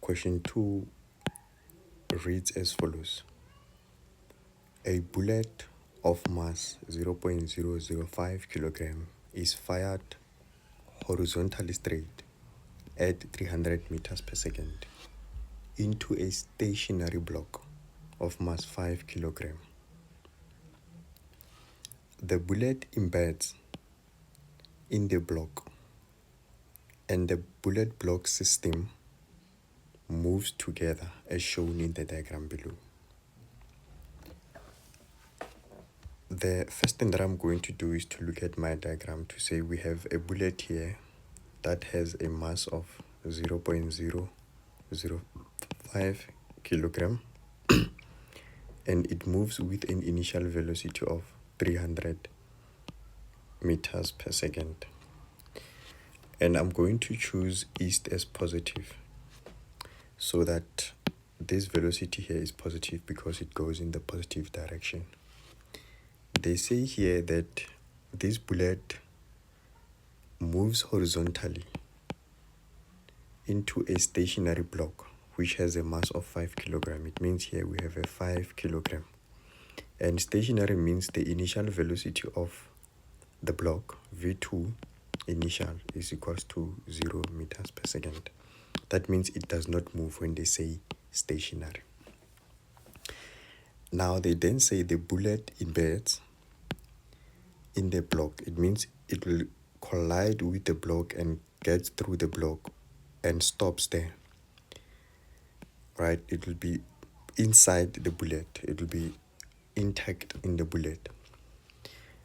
question 2 reads as follows. A bullet of mass 0.005 kilogram is fired horizontally straight at 300 meters per second into a stationary block of mass 5 kilogram. The bullet embeds in the block and the bullet block system moves together as shown in the diagram below. The first thing that I'm going to do is to look at my diagram to say we have a bullet here that has a mass of 0.005 kilogram and it moves with an initial velocity of 300 meters per second. And I'm going to choose east as positive so that this velocity here is positive because it goes in the positive direction. They say here that this bullet moves horizontally into a stationary block which has a mass of 5 kilogram. It means here we have a 5 kilogram. And stationary means the initial velocity of the block, V2 initial, is equals to 0 meters per second. That means it does not move when they say stationary. Now they then say the bullet embeds in the block. It means it will collide with the block and gets through the block and stops there. Right? It will be inside the bullet. It will be intact in the bullet.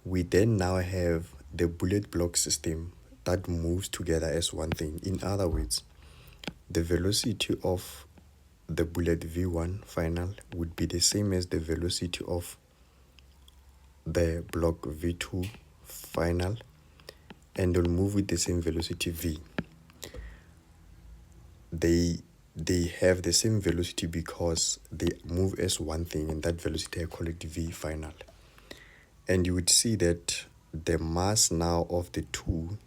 We then now have the bullet block system that moves together as one thing. In other words, the velocity of the bullet V1 final would be the same as the velocity of the block V2 final, and they'll move with the same velocity V. They have the same velocity because they move as one thing, and that velocity I call it V final. And you would see that the mass now of the two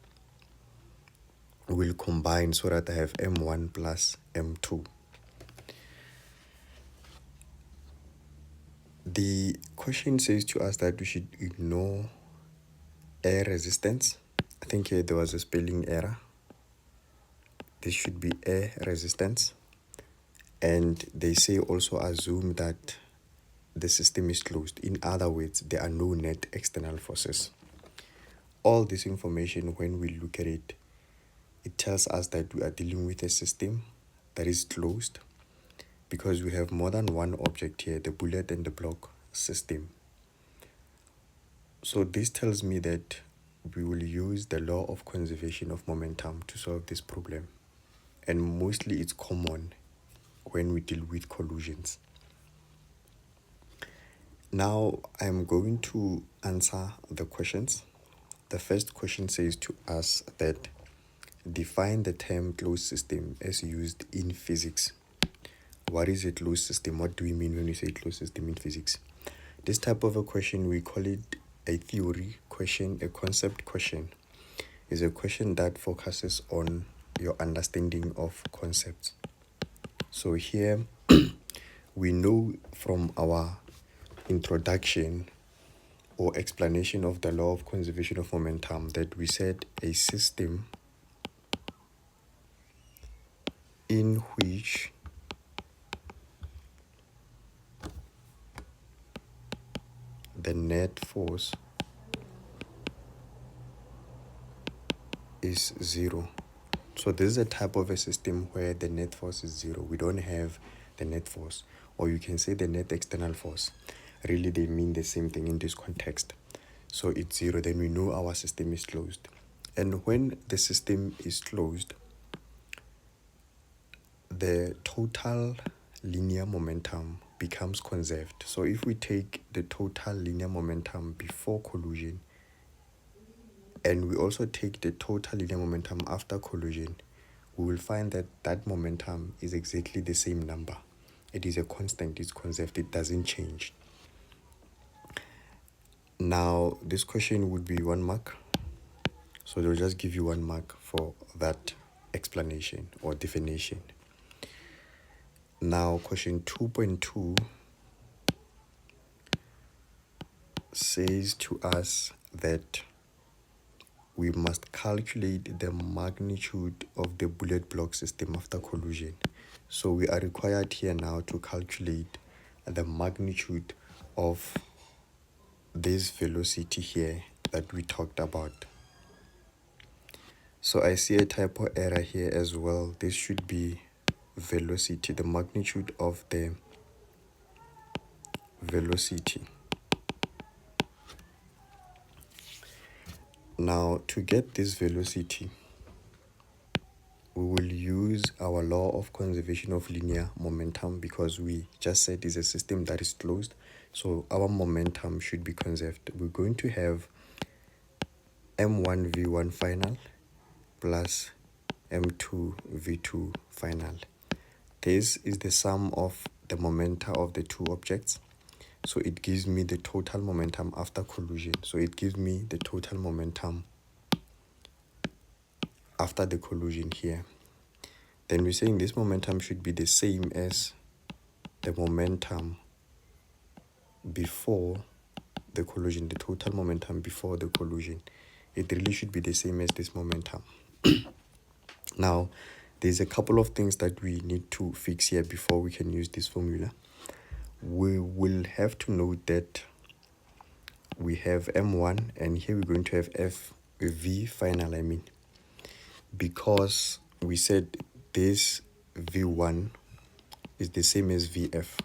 will combine so that I have M1 plus M2. The question says to us that we should ignore air resistance. I think here there was a spelling error. This should be air resistance. And they say also assume that the system is closed. In other words, there are no net external forces. All this information, when we look at it, it tells us that we are dealing with a system that is closed because we have more than one object here, the bullet and the block system. So this tells me that we will use the law of conservation of momentum to solve this problem. And mostly it's common when we deal with collisions. Now I'm going to answer the questions. The first question says to us that define the term closed system as used in physics. What is a closed system? What do we mean when we say closed system in physics? This type of a question, we call it a theory question, a concept question. It's a question that focuses on your understanding of concepts. So here we know from our introduction or explanation of the law of conservation of momentum that we said a system in which the net force is 0. So this is a type of a system where the net force is 0. We don't have the net force, or you can say the net external force. Really, they mean the same thing in this context. So it's 0, then we know our system is closed. And when the system is closed, the total linear momentum becomes conserved. So if we take the total linear momentum before collision, and we also take the total linear momentum after collision, we will find that that momentum is exactly the same number. It is a constant, it's conserved, it doesn't change. Now, this question would be 1 mark. So they'll just give you 1 mark for that explanation or definition. Now question 2.2 says to us that we must calculate the magnitude of the bullet block system after collision. So we are required here now to calculate the magnitude of this velocity here that we talked about. So I see a typo error here as well. This should be velocity, the magnitude of the velocity. Now to get this velocity, we will use our law of conservation of linear momentum, because we just said it's a system that is closed, so our momentum should be conserved. We're going to have m1 v1 final plus m2 v2 final. This is the sum of the momenta of the two objects, so it gives me the total momentum after collision. So it gives me the total momentum after the collision here. Then we're saying this momentum should be the same as the momentum before the collision, the total momentum before the collision. It really should be the same as this momentum. Now, there's a couple of things that we need to fix here before we can use this formula. We will have to note that we have M1 and here we're going to have V final, because we said this V1 is the same as VF.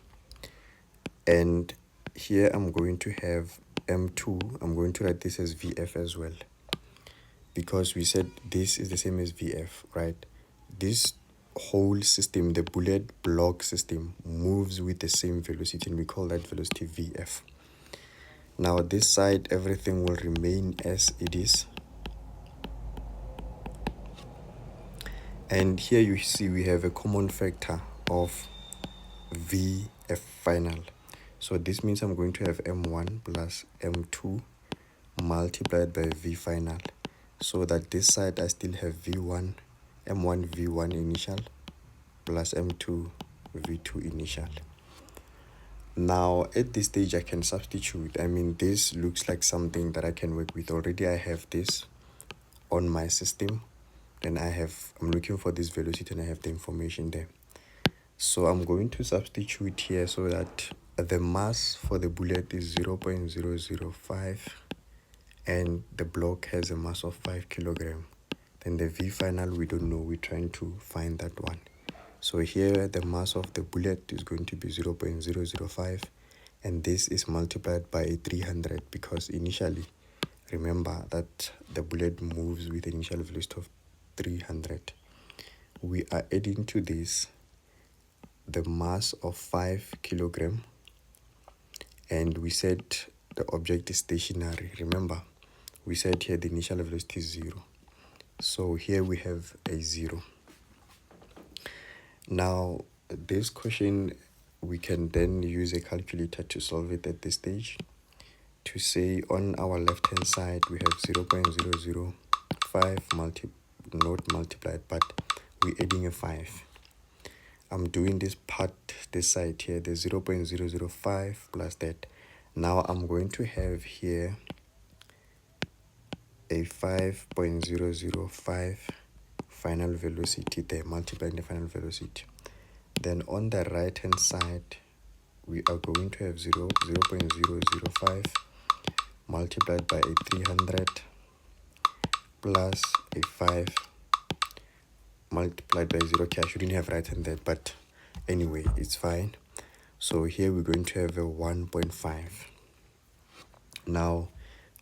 And here I'm going to have M2, I'm going to write this as VF as well, because we said this is the same as VF, right? This whole system, the bullet block system, moves with the same velocity, and we call that velocity VF. Now this side, everything will remain as it is. And here you see we have a common factor of VF final. So this means I'm going to have M1 plus M2 multiplied by V final, so that this side I still have V1, M1 V1 initial plus M2 V2 initial. Now at this stage I can substitute. This looks like something that I can work with. Already I have this on my system, and I'm looking for this velocity and I have the information there. So I'm going to substitute here so that the mass for the bullet is 0.005 and the block has a mass of 5 kilograms. Then the V final, we don't know, we're trying to find that one. So here the mass of the bullet is going to be 0.005, and this is multiplied by 300, because initially, remember that the bullet moves with an initial velocity of 300. We are adding to this the mass of 5 kilograms, and we said the object is stationary. Remember, we said here the initial velocity is 0. So here we have a 0. Now, this question, we can then use a calculator to solve it at this stage. To say on our left-hand side, we have 0.005 not multiplied, but we're adding a 5. I'm doing this part, this side here, the 0.005 plus that. Now I'm going to have here a 5.005 final velocity there, multiplying the final velocity. Then on the right hand side, we are going to have 0.005 multiplied by a 300 plus a 5 multiplied by 0. Okay, I shouldn't have written that, but anyway, it's fine. So here we're going to have a 1.5. Now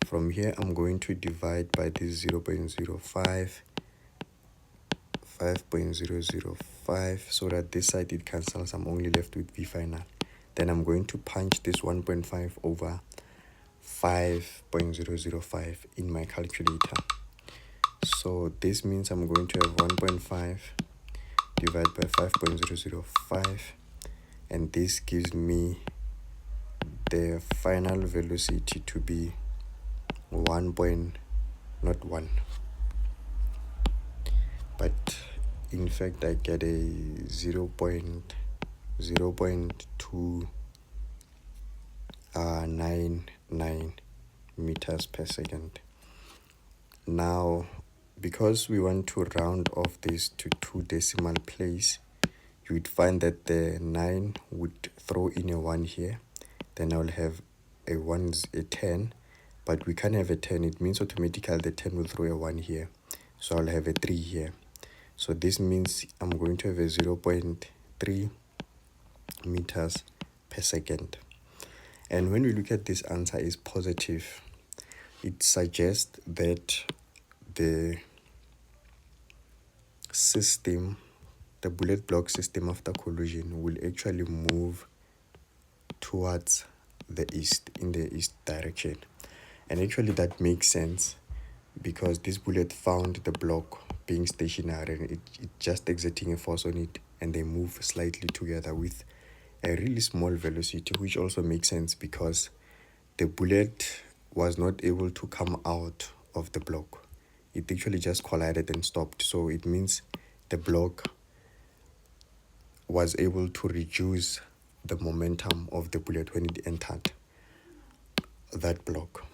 from here I'm going to divide by this 0.05, 5.005, so that this side it cancels. I'm only left with V final. Then I'm going to punch this 1.5 over 5.005 in my calculator. So this means I'm going to have 1.5 divided by 5.005, and this gives me the final velocity to be 1.not 1, but in fact I get a 0.1 0.299 meters per second. Now, because we want to round off this to 2 decimal place, you would find that the 9 would throw in a 1 here. Then I'll have a 10, but we can't have a 10. It means automatically the 10 will throw a 1 here. So I'll have a 3 here. So this means I'm going to have a 0.3 meters per second. And when we look at this answer is positive, it suggests that the system, the bullet block system after collision, will actually move towards the east, in the east direction. And actually that makes sense, because this bullet found the block being stationary and it just exerting a force on it, and they move slightly together with a really small velocity, which also makes sense because the bullet was not able to come out of the block. It actually just collided and stopped. So it means the block was able to reduce the momentum of the bullet when it entered that block.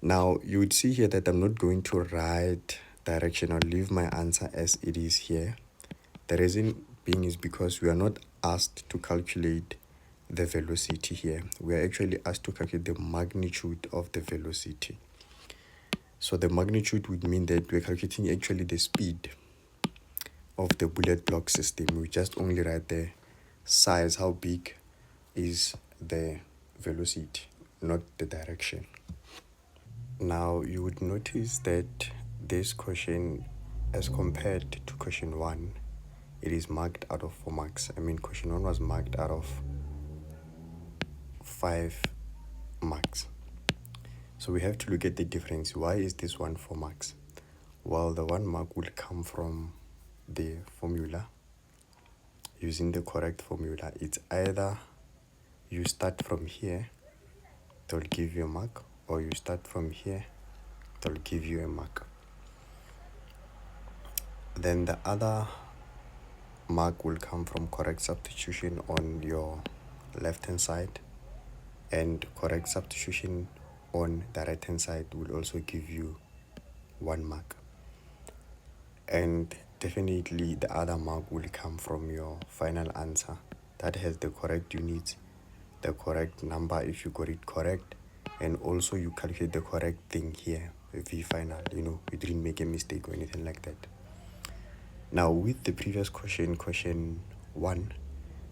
Now, you would see here that I'm not going to write direction. I'll leave my answer as it is here. The reason being is because we are not asked to calculate the velocity here. We are actually asked to calculate the magnitude of the velocity. So the magnitude would mean that we're calculating actually the speed of the bullet block system. We just only write the size, how big is the velocity, not the direction. Now you would notice that this question, as compared to question 1, it is marked out of 4 marks. I mean, question 1 was marked out of 5 marks. So we have to look at the difference. Why is this one 4 marks? Well, the 1 mark will come from the formula. Using the correct formula, it's either you start from here, they'll give you a mark, or you start from here, they'll give you a mark. Then the other mark will come from correct substitution on your left hand side, and correct substitution on the right hand side will also give you 1 mark. And definitely the other mark will come from your final answer that has the correct units, the correct number if you got it correct, and also you calculate the correct thing here, V final, you didn't make a mistake or anything like that. Now with the previous question 1,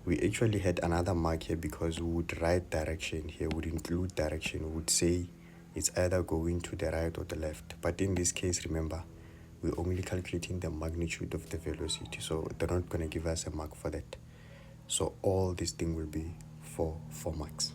we actually had another mark here because we would write direction here, would include direction, we would say it's either going to the right or the left. But in this case, remember, we're only calculating the magnitude of the velocity, so they're not going to give us a mark for that. So all this thing will be for 4 marks.